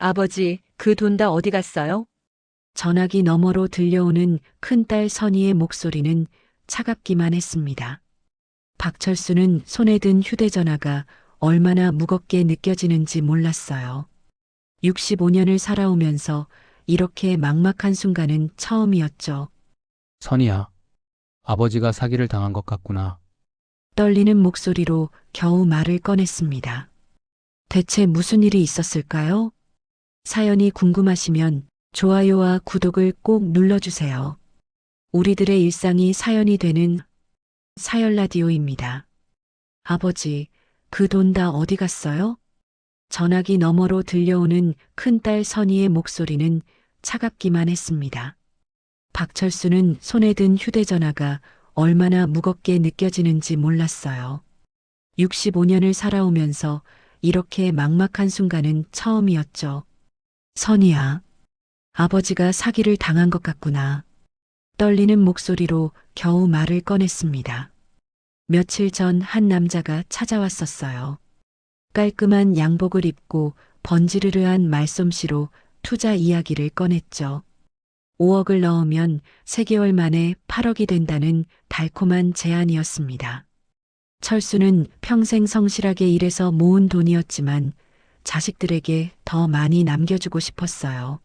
아버지, 그 돈 다 어디 갔어요? 전화기 너머로 들려오는 큰딸 선희의 목소리는 차갑기만 했습니다. 박철수는 손에 든 휴대전화가 얼마나 무겁게 느껴지는지 몰랐어요. 65년을 살아오면서 이렇게 막막한 순간은 처음이었죠. 선이야, 아버지가 사기를 당한 것 같구나. 떨리는 목소리로 겨우 말을 꺼냈습니다. 대체 무슨 일이 있었을까요? 사연이 궁금하시면 좋아요와 구독을 꼭 눌러주세요. 우리들의 일상이 사연이 되는 사연 라디오입니다. 아버지, 그 돈 다 어디 갔어요? 전화기 너머로 들려오는 큰딸 선희의 목소리는 차갑기만 했습니다. 박철수는 손에 든 휴대전화가 얼마나 무겁게 느껴지는지 몰랐어요. 65년을 살아오면서 이렇게 막막한 순간은 처음이었죠. 선희야, 아버지가 사기를 당한 것 같구나. 떨리는 목소리로 겨우 말을 꺼냈습니다. 며칠 전 한 남자가 찾아왔었어요. 깔끔한 양복을 입고 번지르르한 말솜씨로 투자 이야기를 꺼냈죠. 5억을 넣으면 3개월 만에 8억이 된다는 달콤한 제안이었습니다. 철수는 평생 성실하게 일해서 모은 돈이었지만 자식들에게 더 많이 남겨주고 싶었어요.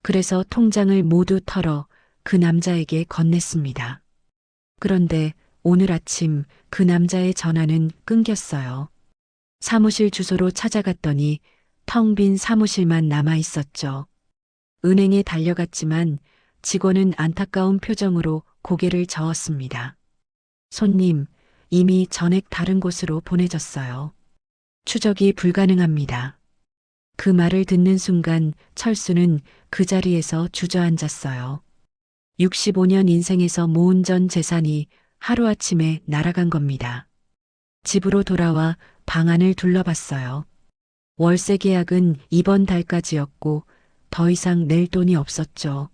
그래서 통장을 모두 털어 그 남자에게 건넸습니다. 그런데 오늘 아침 그 남자의 전화는 끊겼어요. 사무실 주소로 찾아갔더니 텅 빈 사무실만 남아 있었죠. 은행에 달려갔지만 직원은 안타까운 표정으로 고개를 저었습니다. 손님, 이미 전액 다른 곳으로 보내졌어요. 추적이 불가능합니다. 그 말을 듣는 순간 철수는 그 자리에서 주저앉았어요. 65년 인생에서 모은 전 재산이 하루아침에 날아간 겁니다. 집으로 돌아와 방안을 둘러봤어요. 월세 계약은 이번 달까지였고 더 이상 낼 돈이 없었죠.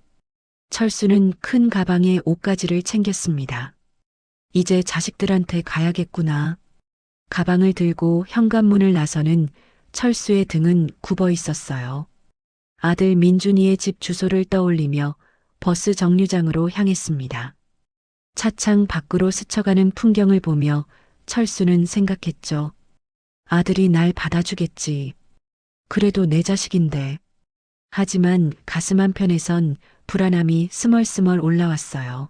철수는 큰 가방에 옷가지를 챙겼습니다. 이제 자식들한테 가야겠구나. 가방을 들고 현관문을 나서는 철수의 등은 굽어 있었어요. 아들 민준이의 집 주소를 떠올리며 버스 정류장으로 향했습니다. 차창 밖으로 스쳐가는 풍경을 보며 철수는 생각했죠. 아들이 날 받아주겠지. 그래도 내 자식인데. 하지만 가슴 한편에선 불안함이 스멀스멀 올라왔어요.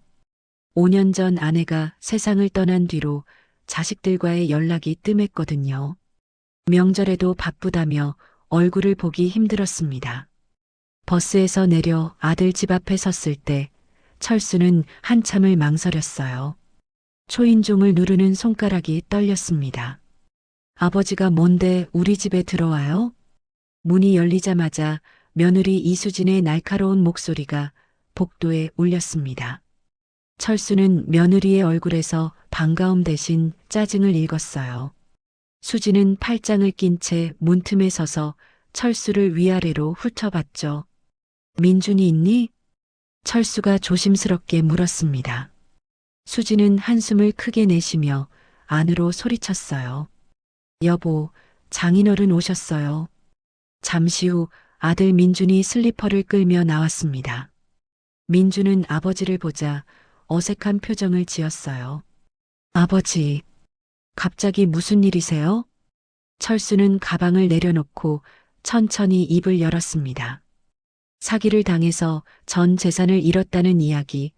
5년 전 아내가 세상을 떠난 뒤로 자식들과의 연락이 뜸했거든요. 명절에도 바쁘다며 얼굴을 보기 힘들었습니다. 버스에서 내려 아들 집 앞에 섰을 때 철수는 한참을 망설였어요. 초인종을 누르는 손가락이 떨렸습니다. 아버지가 뭔데 우리 집에 들어와요? 문이 열리자마자 며느리 이수진의 날카로운 목소리가 복도에 울렸습니다. 철수는 며느리의 얼굴에서 반가움 대신 짜증을 읽었어요. 수진은 팔짱을 낀 채 문틈에 서서 철수를 위아래로 훑어봤죠. 민준이 있니? 철수가 조심스럽게 물었습니다. 수진은 한숨을 크게 내쉬며 안으로 소리쳤어요. 여보, 장인어른 오셨어요. 잠시 후 아들 민준이 슬리퍼를 끌며 나왔습니다. 민준은 아버지를 보자 어색한 표정을 지었어요. 아버지, 갑자기 무슨 일이세요? 철수는 가방을 내려놓고 천천히 입을 열었습니다. 사기를 당해서 전 재산을 잃었다는 이야기,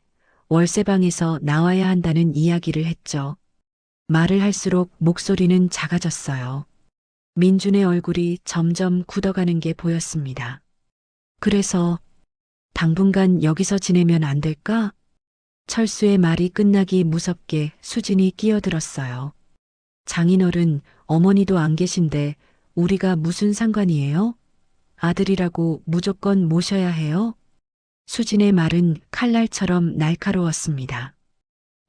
월세방에서 나와야 한다는 이야기를 했죠. 말을 할수록 목소리는 작아졌어요. 민준의 얼굴이 점점 굳어가는 게 보였습니다. 그래서 당분간 여기서 지내면 안 될까? 철수의 말이 끝나기 무섭게 수진이 끼어들었어요. 장인어른, 어머니도 안 계신데 우리가 무슨 상관이에요? 아들이라고 무조건 모셔야 해요? 수진의 말은 칼날처럼 날카로웠습니다.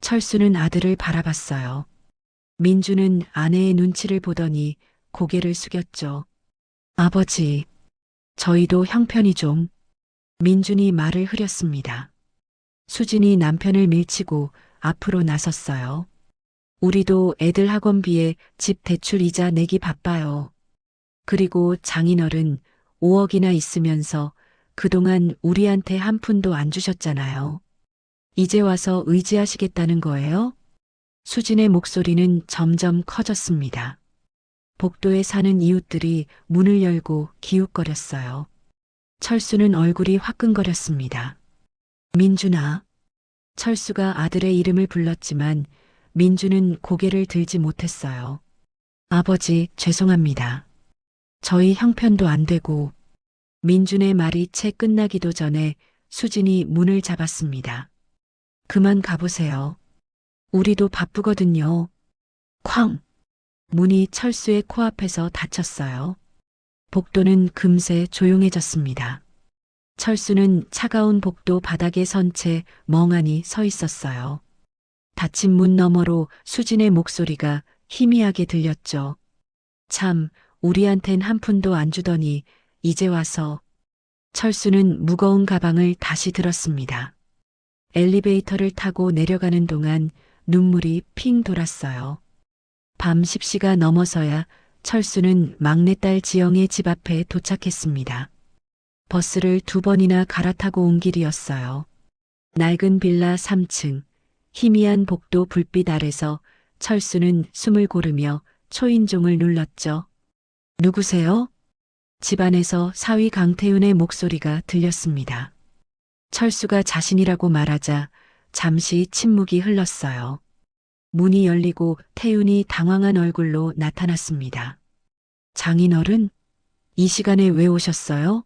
철수는 아들을 바라봤어요. 민주는 아내의 눈치를 보더니 고개를 숙였죠. 아버지, 저희도 형편이 좀. 민준이 말을 흐렸습니다. 수진이 남편을 밀치고 앞으로 나섰어요. 우리도 애들 학원비에 집 대출 이자 내기 바빠요. 그리고 장인어른, 5억이나 있으면서 그동안 우리한테 한 푼도 안 주셨잖아요. 이제 와서 의지하시겠다는 거예요? 수진의 목소리는 점점 커졌습니다. 복도에 사는 이웃들이 문을 열고 기웃거렸어요. 철수는 얼굴이 화끈거렸습니다. 민준아. 철수가 아들의 이름을 불렀지만 민준은 고개를 들지 못했어요. 아버지, 죄송합니다. 저희 형편도 안 되고. 민준의 말이 채 끝나기도 전에 수진이 문을 잡았습니다. 그만 가보세요. 우리도 바쁘거든요. 쾅! 문이 철수의 코앞에서 닫혔어요. 복도는 금세 조용해졌습니다. 철수는 차가운 복도 바닥에 선 채 멍하니 서 있었어요. 닫힌 문 너머로 수진의 목소리가 희미하게 들렸죠. 참, 우리한텐 한 푼도 안 주더니 이제 와서. 철수는 무거운 가방을 다시 들었습니다. 엘리베이터를 타고 내려가는 동안 눈물이 핑 돌았어요. 밤 10시가 넘어서야 철수는 막내딸 지영의 집 앞에 도착했습니다. 버스를 2번이나 갈아타고 온 길이었어요. 낡은 빌라 3층, 희미한 복도 불빛 아래서 철수는 숨을 고르며 초인종을 눌렀죠. 누구세요? 집안에서 사위 강태윤의 목소리가 들렸습니다. 철수가 자신이라고 말하자 잠시 침묵이 흘렀어요. 문이 열리고 태윤이 당황한 얼굴로 나타났습니다. 장인어른? 이 시간에 왜 오셨어요?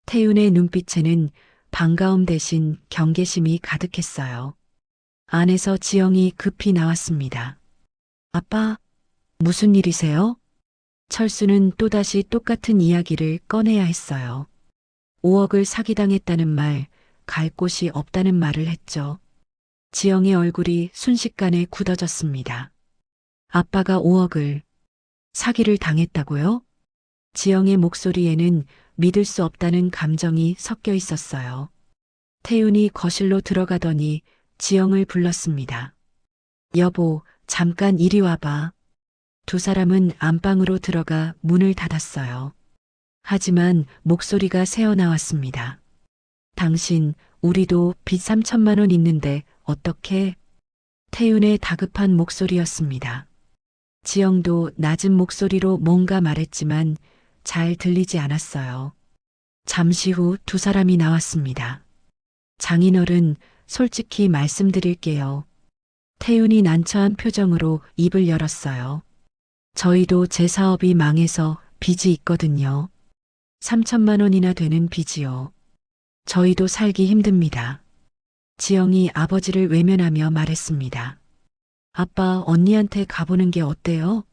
태윤의 눈빛에는 반가움 대신 경계심이 가득했어요. 안에서 지영이 급히 나왔습니다. 아빠, 무슨 일이세요? 철수는 또다시 똑같은 이야기를 꺼내야 했어요. 5억을 사기당했다는 말, 갈 곳이 없다는 말을 했죠. 지영의 얼굴이 순식간에 굳어졌습니다. 아빠가 5억을 사기를 당했다고요? 지영의 목소리에는 믿을 수 없다는 감정이 섞여 있었어요. 태윤이 거실로 들어가더니 지영을 불렀습니다. 여보, 잠깐 이리 와봐. 두 사람은 안방으로 들어가 문을 닫았어요. 하지만 목소리가 새어나왔습니다. 당신, 우리도 빚 3천만 원 있는데 어떻게? 태윤의 다급한 목소리였습니다. 지영도 낮은 목소리로 뭔가 말했지만 잘 들리지 않았어요. 잠시 후 두 사람이 나왔습니다. 장인어른, 솔직히 말씀드릴게요. 태윤이 난처한 표정으로 입을 열었어요. 저희도 제 사업이 망해서 빚이 있거든요. 3천만 원이나 되는 빚이요. 저희도 살기 힘듭니다. 지영이 아버지를 외면하며 말했습니다. 아빠, 언니한테 가보는 게 어때요?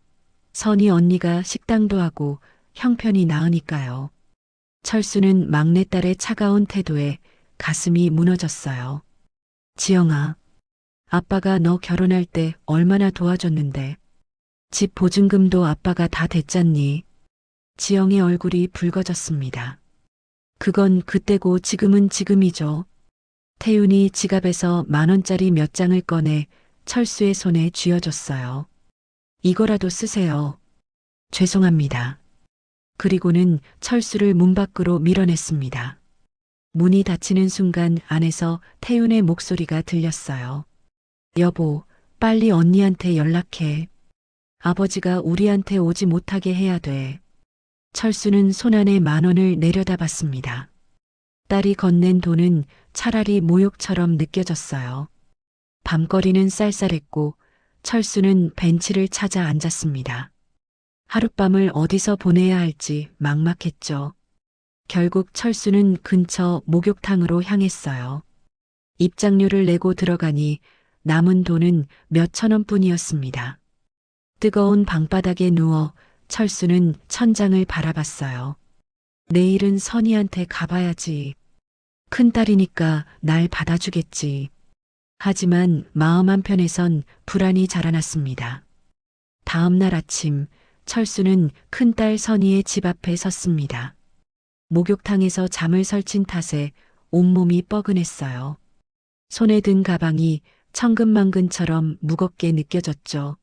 선희 언니가 식당도 하고 형편이 나으니까요. 철수는 막내딸의 차가운 태도에 가슴이 무너졌어요. 지영아, 아빠가 너 결혼할 때 얼마나 도와줬는데. 집 보증금도 아빠가 다 댔잖니. 지영의 얼굴이 붉어졌습니다. 그건 그때고 지금은 지금이죠. 태윤이 지갑에서 10,000원짜리 몇 장을 꺼내 철수의 손에 쥐어줬어요. 이거라도 쓰세요. 죄송합니다. 그리고는 철수를 문 밖으로 밀어냈습니다. 문이 닫히는 순간 안에서 태윤의 목소리가 들렸어요. 여보, 빨리 언니한테 연락해. 아버지가 우리한테 오지 못하게 해야 돼. 철수는 손안에 10,000원을 내려다봤습니다. 딸이 건넨 돈은 차라리 모욕처럼 느껴졌어요. 밤거리는 쌀쌀했고 철수는 벤치를 찾아 앉았습니다. 하룻밤을 어디서 보내야 할지 막막했죠. 결국 철수는 근처 목욕탕으로 향했어요. 입장료를 내고 들어가니 남은 돈은 몇천 원뿐이었습니다. 뜨거운 방바닥에 누워 철수는 천장을 바라봤어요. 내일은 선희한테 가봐야지. 큰딸이니까 날 받아주겠지. 하지만 마음 한편에선 불안이 자라났습니다. 다음 날 아침 철수는 큰딸 선희의 집 앞에 섰습니다. 목욕탕에서 잠을 설친 탓에 온몸이 뻐근했어요. 손에 든 가방이 천근만근처럼 무겁게 느껴졌죠.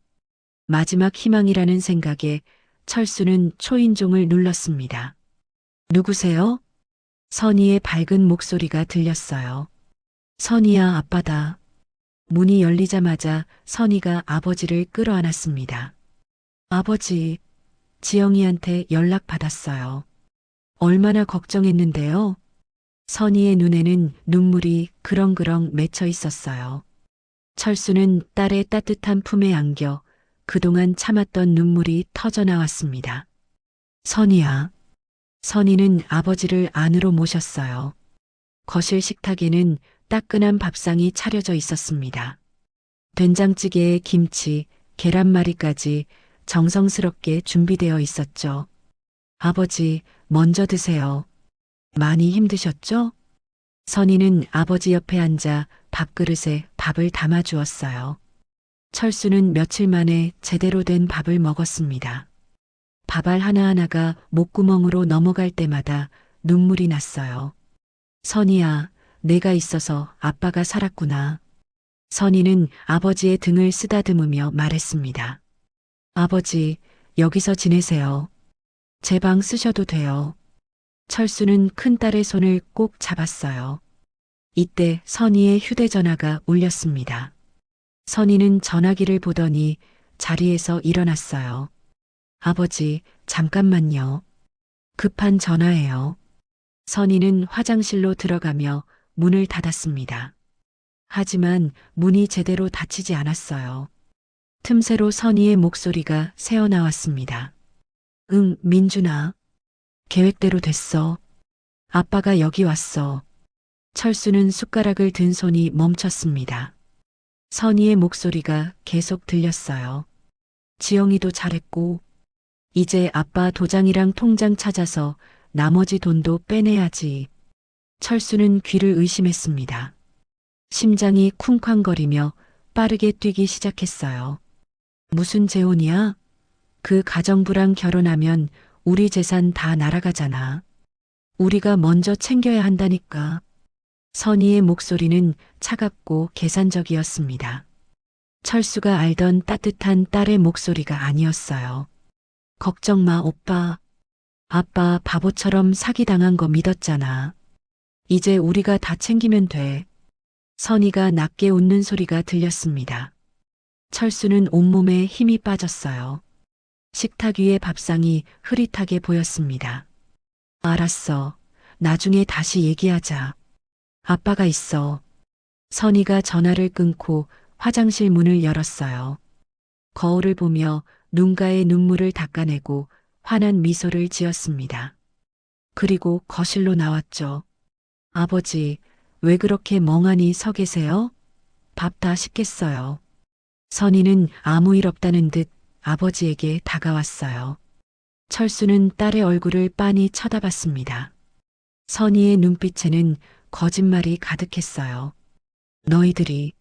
마지막 희망이라는 생각에 철수는 초인종을 눌렀습니다. 누구세요? 선희의 밝은 목소리가 들렸어요. 선희야, 아빠다. 문이 열리자마자 선희가 아버지를 끌어안았습니다. 아버지, 지영이한테 연락 받았어요. 얼마나 걱정했는데요. 선희의 눈에는 눈물이 그렁그렁 맺혀 있었어요. 철수는 딸의 따뜻한 품에 안겨 그동안 참았던 눈물이 터져 나왔습니다. 선희야. 선희는 아버지를 안으로 모셨어요. 거실 식탁에는 따끈한 밥상이 차려져 있었습니다. 된장찌개에 김치, 계란말이까지 정성스럽게 준비되어 있었죠. 아버지, 먼저 드세요. 많이 힘드셨죠? 선희는 아버지 옆에 앉아 밥그릇에 밥을 담아 주었어요. 철수는 며칠 만에 제대로 된 밥을 먹었습니다. 밥알 하나하나가 목구멍으로 넘어갈 때마다 눈물이 났어요. 선희야, 내가 있어서 아빠가 살았구나. 선희는 아버지의 등을 쓰다듬으며 말했습니다. 아버지, 여기서 지내세요. 제 방 쓰셔도 돼요. 철수는 큰딸의 손을 꼭 잡았어요. 이때 선희의 휴대전화가 울렸습니다. 선희는 전화기를 보더니 자리에서 일어났어요. 아버지, 잠깐만요. 급한 전화예요. 선희는 화장실로 들어가며 문을 닫았습니다. 하지만 문이 제대로 닫히지 않았어요. 틈새로 선희의 목소리가 새어나왔습니다. 응, 민준아. 계획대로 됐어. 아빠가 여기 왔어. 철수는 숟가락을 든 손이 멈췄습니다. 선희의 목소리가 계속 들렸어요. 지영이도 잘했고, 이제 아빠 도장이랑 통장 찾아서 나머지 돈도 빼내야지. 철수는 귀를 의심했습니다. 심장이 쿵쾅거리며 빠르게 뛰기 시작했어요. 무슨 재혼이야? 그 가정부랑 결혼하면 우리 재산 다 날아가잖아. 우리가 먼저 챙겨야 한다니까. 선희의 목소리는 차갑고 계산적이었습니다. 철수가 알던 따뜻한 딸의 목소리가 아니었어요. 걱정 마, 오빠. 아빠 바보처럼 사기당한 거 믿었잖아. 이제 우리가 다 챙기면 돼. 선희가 낮게 웃는 소리가 들렸습니다. 철수는 온몸에 힘이 빠졌어요. 식탁 위의 밥상이 흐릿하게 보였습니다. 알았어. 나중에 다시 얘기하자. 아빠가 있어. 선희가 전화를 끊고 화장실 문을 열었어요. 거울을 보며 눈가의 눈물을 닦아내고 환한 미소를 지었습니다. 그리고 거실로 나왔죠. 아버지, 왜 그렇게 멍하니 서 계세요? 밥 다 식겠어요. 선희는 아무 일 없다는 듯 아버지에게 다가왔어요. 철수는 딸의 얼굴을 빤히 쳐다봤습니다. 선희의 눈빛에는 거짓말이 가득했어요. 너희들이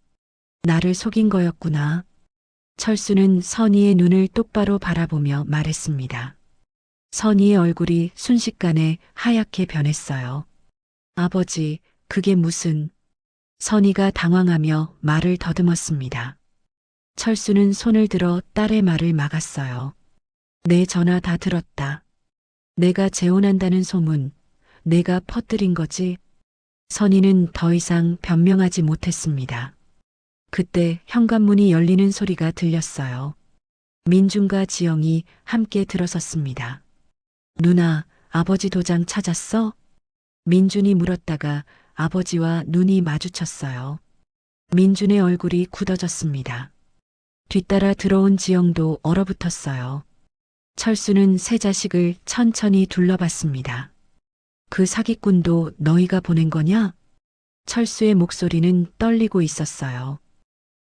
나를 속인 거였구나. 철수는 선희의 눈을 똑바로 바라보며 말했습니다. 선희의 얼굴이 순식간에 하얗게 변했어요. 아버지, 그게 무슨... 선희가 당황하며 말을 더듬었습니다. 철수는 손을 들어 딸의 말을 막았어요. 내 전화 다 들었다. 내가 재혼한다는 소문, 내가 퍼뜨린 거지. 선희는 더 이상 변명하지 못했습니다. 그때 현관문이 열리는 소리가 들렸어요. 민준과 지영이 함께 들어섰습니다. 누나, 아버지 도장 찾았어? 민준이 물었다가 아버지와 눈이 마주쳤어요. 민준의 얼굴이 굳어졌습니다. 뒤따라 들어온 지영도 얼어붙었어요. 철수는 세 자식을 천천히 둘러봤습니다. 그 사기꾼도 너희가 보낸 거냐? 철수의 목소리는 떨리고 있었어요.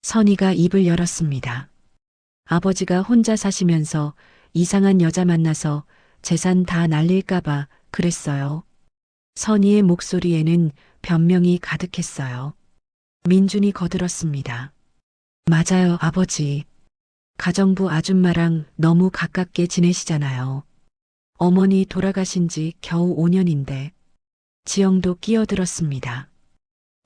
선희가 입을 열었습니다. 아버지가 혼자 사시면서 이상한 여자 만나서 재산 다 날릴까봐 그랬어요. 선희의 목소리에는 변명이 가득했어요. 민준이 거들었습니다. 맞아요, 아버지. 가정부 아줌마랑 너무 가깝게 지내시잖아요. 어머니 돌아가신 지 겨우 5년인데. 지영도 끼어들었습니다.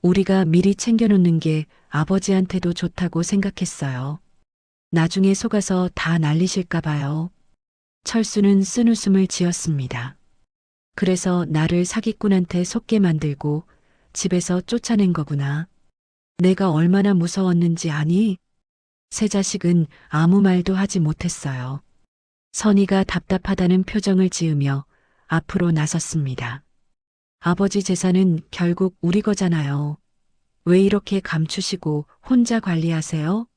우리가 미리 챙겨놓는 게 아버지한테도 좋다고 생각했어요. 나중에 속아서 다 날리실까 봐요. 철수는 쓴웃음을 지었습니다. 그래서 나를 사기꾼한테 속게 만들고 집에서 쫓아낸 거구나. 내가 얼마나 무서웠는지 아니? 새 자식은 아무 말도 하지 못했어요. 선희가 답답하다는 표정을 지으며 앞으로 나섰습니다. 아버지 재산은 결국 우리 거잖아요. 왜 이렇게 감추시고 혼자 관리하세요?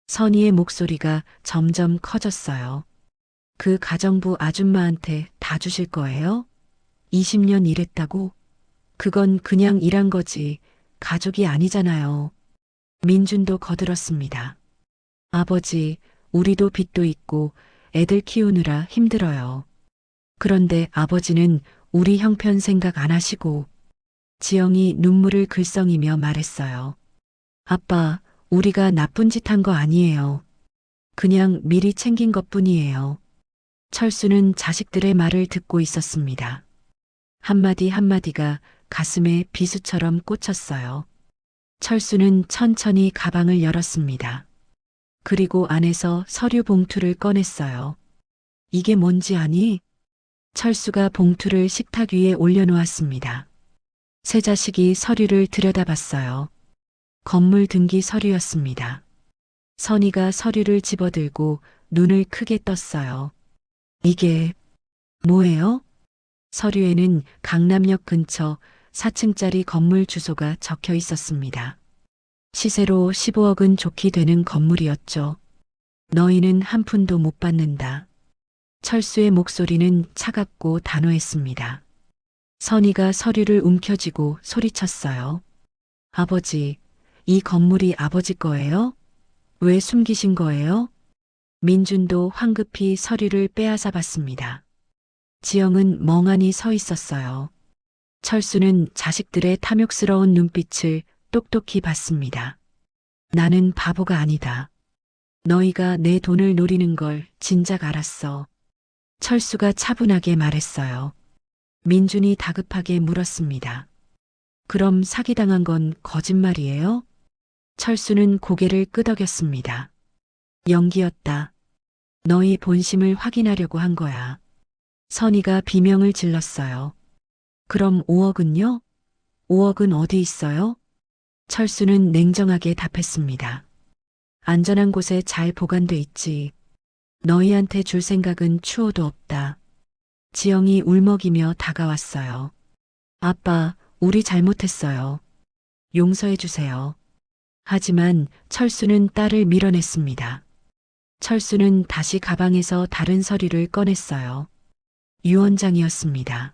선희의 목소리가 점점 커졌어요. 그 가정부 아줌마한테 다 주실 거예요? 20년 일했다고? 그건 그냥 일한 거지. 가족이 아니잖아요. 민준도 거들었습니다. 아버지, 우리도 빚도 있고 애들 키우느라 힘들어요. 그런데 아버지는 우리 형편 생각 안 하시고 지영이 눈물을 글썽이며 말했어요. 아빠, 우리가 나쁜 짓 한 거 아니에요. 그냥 미리 챙긴 것뿐이에요. 철수는 자식들의 말을 듣고 있었습니다. 한마디 한마디가 가슴에 비수처럼 꽂혔어요. 철수는 천천히 가방을 열었습니다. 그리고 안에서 서류 봉투를 꺼냈어요. 이게 뭔지 아니? 철수가 봉투를 식탁 위에 올려놓았습니다. 새 자식이 서류를 들여다봤어요. 건물 등기 서류였습니다. 선희가 서류를 집어들고 눈을 크게 떴어요. 이게 뭐예요? 서류에는 강남역 근처 4층짜리 건물 주소가 적혀 있었습니다. 시세로 15억은 좋게 되는 건물이었죠. 너희는 한 푼도 못 받는다. 철수의 목소리는 차갑고 단호했습니다. 선희가 서류를 움켜쥐고 소리쳤어요. 아버지, 이 건물이 아버지 거예요? 왜 숨기신 거예요? 민준도 황급히 서류를 빼앗아 봤습니다. 지영은 멍하니 서 있었어요. 철수는 자식들의 탐욕스러운 눈빛을 똑똑히 봤습니다. 나는 바보가 아니다. 너희가 내 돈을 노리는 걸 진작 알았어. 철수가 차분하게 말했어요. 민준이 다급하게 물었습니다. 그럼 사기당한 건 거짓말이에요? 철수는 고개를 끄덕였습니다. 연기였다. 너희 본심을 확인하려고 한 거야. 선희가 비명을 질렀어요. 그럼 5억은요? 5억은 어디 있어요? 철수는 냉정하게 답했습니다. 안전한 곳에 잘 보관돼 있지. 너희한테 줄 생각은 추호도 없다. 지영이 울먹이며 다가왔어요. 아빠, 우리 잘못했어요. 용서해 주세요. 하지만 철수는 딸을 밀어냈습니다. 철수는 다시 가방에서 다른 서류를 꺼냈어요. 유언장이었습니다.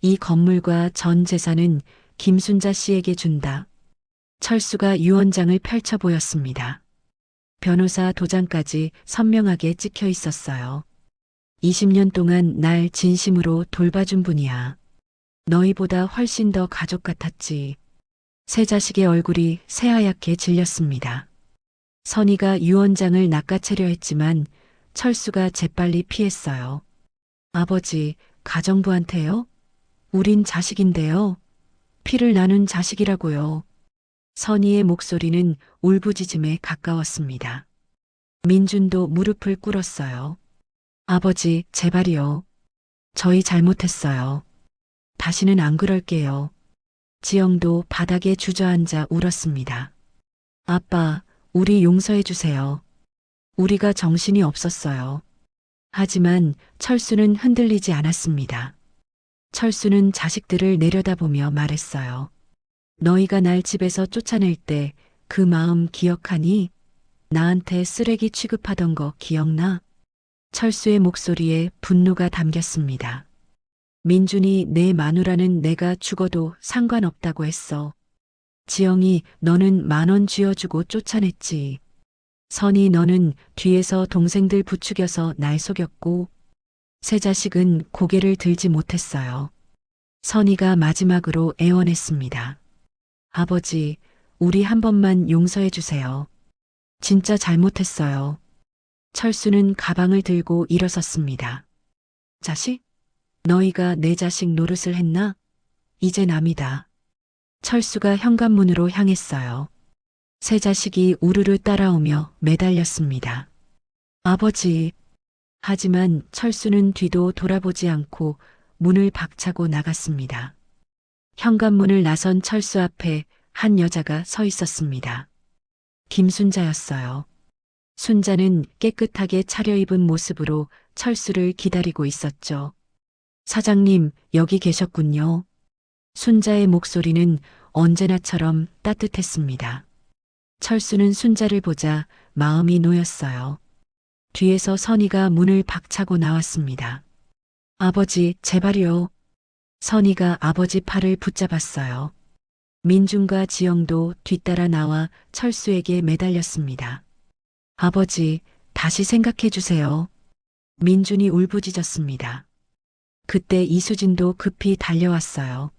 이 건물과 전 재산은 김순자 씨에게 준다. 철수가 유언장을 펼쳐 보였습니다. 변호사 도장까지 선명하게 찍혀 있었어요. 20년 동안 날 진심으로 돌봐준 분이야. 너희보다 훨씬 더 가족 같았지. 새 자식의 얼굴이 새하얗게 질렸습니다. 선희가 유언장을 낚아채려 했지만 철수가 재빨리 피했어요. 아버지, 가정부한테요? 우린 자식인데요. 피를 나눈 자식이라고요. 선희의 목소리는 울부짖음에 가까웠습니다. 민준도 무릎을 꿇었어요. 아버지, 제발이요. 저희 잘못했어요. 다시는 안 그럴게요. 지영도 바닥에 주저앉아 울었습니다. 아빠, 우리 용서해 주세요. 우리가 정신이 없었어요. 하지만 철수는 흔들리지 않았습니다. 철수는 자식들을 내려다보며 말했어요. 너희가 날 집에서 쫓아낼 때 그 마음 기억하니? 나한테 쓰레기 취급하던 거 기억나? 철수의 목소리에 분노가 담겼습니다. 민준이 내 마누라는 내가 죽어도 상관없다고 했어. 지영이 너는 10,000원 쥐어주고 쫓아냈지. 선이 너는 뒤에서 동생들 부추겨서 날 속였고 새 자식은 고개를 들지 못했어요. 선이가 마지막으로 애원했습니다. 아버지, 우리 한 번만 용서해 주세요. 진짜 잘못했어요. 철수는 가방을 들고 일어섰습니다. 자식? 너희가 내 자식 노릇을 했나? 이제 남이다. 철수가 현관문으로 향했어요. 새 자식이 우르르 따라오며 매달렸습니다. 아버지. 하지만 철수는 뒤도 돌아보지 않고 문을 박차고 나갔습니다. 현관문을 나선 철수 앞에 한 여자가 서 있었습니다. 김순자였어요. 순자는 깨끗하게 차려입은 모습으로 철수를 기다리고 있었죠. 사장님, 여기 계셨군요. 순자의 목소리는 언제나처럼 따뜻했습니다. 철수는 순자를 보자 마음이 놓였어요. 뒤에서 선희가 문을 박차고 나왔습니다. 아버지, 제발요. 선희가 아버지 팔을 붙잡았어요. 민준과 지영도 뒤따라 나와 철수에게 매달렸습니다. 아버지, 다시 생각해 주세요. 민준이 울부짖었습니다. 그때 이수진도 급히 달려왔어요.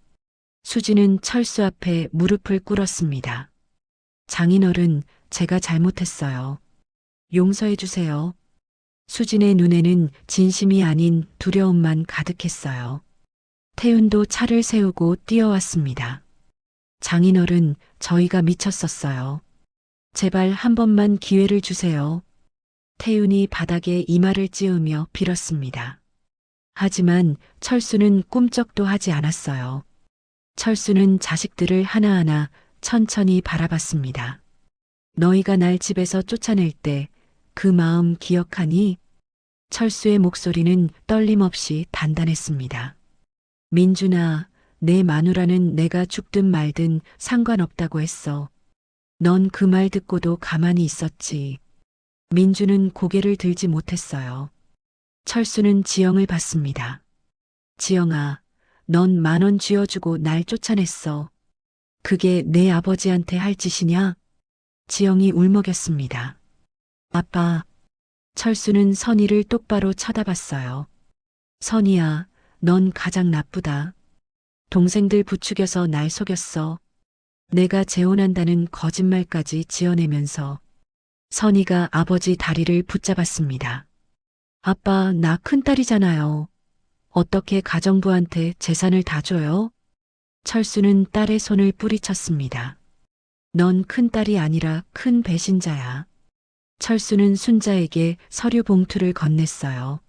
수진은 철수 앞에 무릎을 꿇었습니다. 장인어른, 제가 잘못했어요. 용서해 주세요. 수진의 눈에는 진심이 아닌 두려움만 가득했어요. 태윤도 차를 세우고 뛰어왔습니다. 장인어른, 저희가 미쳤었어요. 제발 한 번만 기회를 주세요. 태윤이 바닥에 이마를 찌으며 빌었습니다. 하지만 철수는 꿈쩍도 하지 않았어요. 철수는 자식들을 하나하나 천천히 바라봤습니다. 너희가 날 집에서 쫓아낼 때 그 마음 기억하니? 철수의 목소리는 떨림없이 단단했습니다. 민준아, 내 마누라는 내가 죽든 말든 상관없다고 했어. 넌 그 말 듣고도 가만히 있었지. 민준은 고개를 들지 못했어요. 철수는 지영을 봤습니다. 지영아, 넌 10,000원 쥐어주고 날 쫓아냈어. 그게 내 아버지한테 할 짓이냐? 지영이 울먹였습니다. 아빠. 철수는 선희를 똑바로 쳐다봤어요. 선희야, 넌 가장 나쁘다. 동생들 부추겨서 날 속였어. 내가 재혼한다는 거짓말까지 지어내면서. 선희가 아버지 다리를 붙잡았습니다. 아빠, 나 큰딸이잖아요. 어떻게 가정부한테 재산을 다 줘요? 철수는 딸의 손을 뿌리쳤습니다. 넌 큰딸이 아니라 큰 배신자야. 철수는 순자에게 서류 봉투를 건넸어요.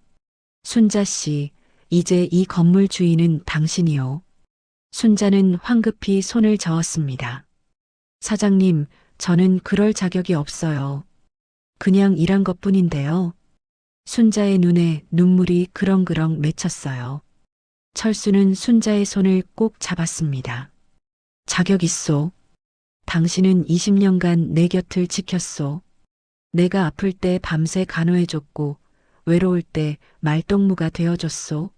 순자 씨, 이제 이 건물 주인은 당신이요. 순자는 황급히 손을 저었습니다. 사장님, 저는 그럴 자격이 없어요. 그냥 일한 것뿐인데요. 순자의 눈에 눈물이 그렁그렁 맺혔어요. 철수는 순자의 손을 꼭 잡았습니다. 자격 있소. 당신은 20년간 내 곁을 지켰소. 내가 아플 때 밤새 간호해줬고 외로울 때 말동무가 되어줬소.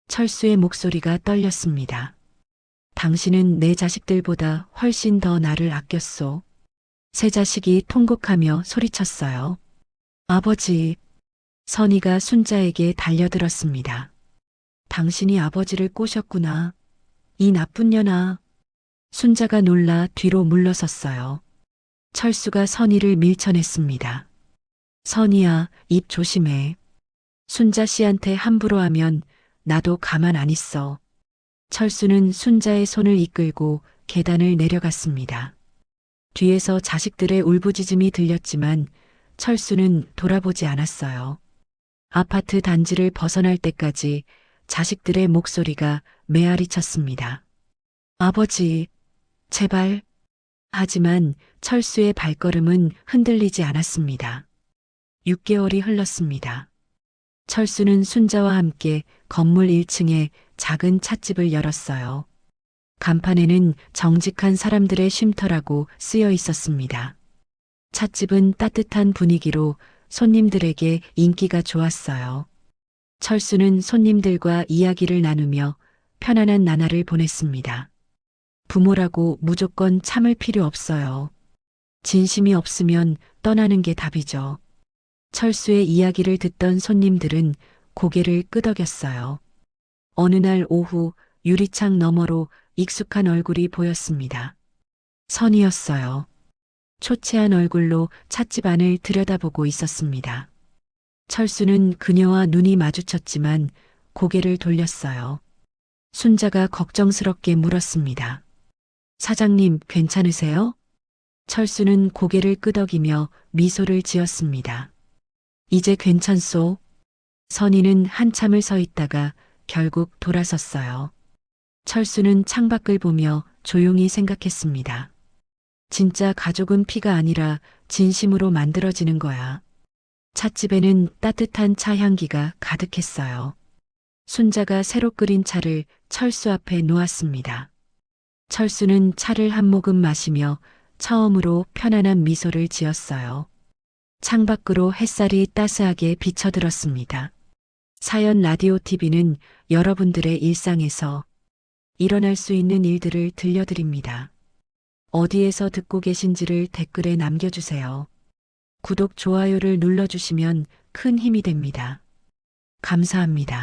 철수의 목소리가 떨렸습니다. 당신은 내 자식들보다 훨씬 더 나를 아꼈소. 세 자식이 통곡하며 소리쳤어요. 아버지. 선희가 순자에게 달려들었습니다. 당신이 아버지를 꼬셨구나. 이 나쁜 년아. 순자가 놀라 뒤로 물러섰어요. 철수가 선희를 밀쳐냈습니다. 선희야, 입 조심해. 순자 씨한테 함부로 하면 나도 가만 안 있어. 철수는 순자의 손을 이끌고 계단을 내려갔습니다. 뒤에서 자식들의 울부짖음이 들렸지만 철수는 돌아보지 않았어요. 아파트 단지를 벗어날 때까지 자식들의 목소리가 메아리 쳤습니다. 아버지, 제발. 하지만 철수의 발걸음은 흔들리지 않았습니다. 6개월이 흘렀습니다. 철수는 순자와 함께 건물 1층에 작은 찻집을 열었어요. 간판에는 정직한 사람들의 쉼터라고 쓰여 있었습니다. 찻집은 따뜻한 분위기로 손님들에게 인기가 좋았어요. 철수는 손님들과 이야기를 나누며 편안한 나날을 보냈습니다. 부모라고 무조건 참을 필요 없어요. 진심이 없으면 떠나는 게 답이죠. 철수의 이야기를 듣던 손님들은 고개를 끄덕였어요. 어느 날 오후 유리창 너머로 익숙한 얼굴이 보였습니다. 선이었어요. 초췌한 얼굴로 찻집 안을 들여다보고 있었습니다. 철수는 그녀와 눈이 마주쳤지만 고개를 돌렸어요. 순자가 걱정스럽게 물었습니다. 사장님, 괜찮으세요? 철수는 고개를 끄덕이며 미소를 지었습니다. 이제 괜찮소. 선희는 한참을 서 있다가 결국 돌아섰어요. 철수는 창밖을 보며 조용히 생각했습니다. 진짜 가족은 피가 아니라 진심으로 만들어지는 거야. 찻집에는 따뜻한 차 향기가 가득했어요. 순자가 새로 끓인 차를 철수 앞에 놓았습니다. 철수는 차를 한 모금 마시며 처음으로 편안한 미소를 지었어요. 창밖으로 햇살이 따스하게 비쳐들었습니다. 사연 라디오 TV는 여러분들의 일상에서 일어날 수 있는 일들을 들려드립니다. 어디에서 듣고 계신지를 댓글에 남겨주세요. 구독, 좋아요를 눌러주시면 큰 힘이 됩니다. 감사합니다.